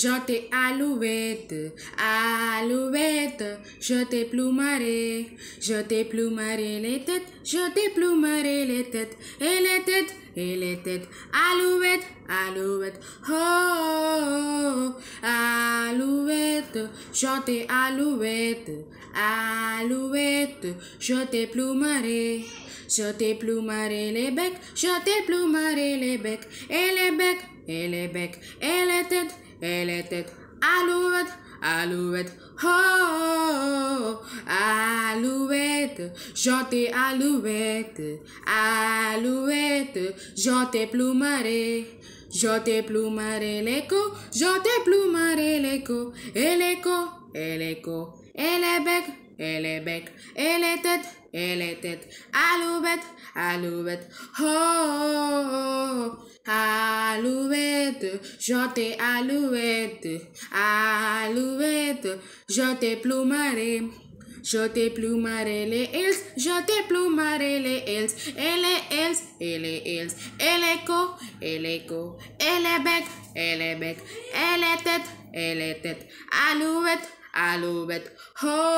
je t'ai alouette, alouette, je t'ai plumaré les têtes, je t'ai plumaré les têtes, et les têtes, alouette, alouette, oh, alouette, je t'ai alouette, alouette, je t'ai plumaré les becs, je t'ai plumaré les becs, et les becs, et les becs, et les têtes, alouette, alouette, oh, alouette, je t'ai alouette, alouette, je t'ai plumaré l'écho, je t'ai plumaré l'écho, et l'écho, et l'écho, et les becs, et les becs, et les têtes, alouette, alouette, oh, alouette, je t'ai alouette, alouette, je t'ai plumaré les hills, je t'ai plumaré les hills, et les hills, et les hills, et l'écho, et l'écho, et les becs, et les becs, et les têtes, alouette, alouette, oh.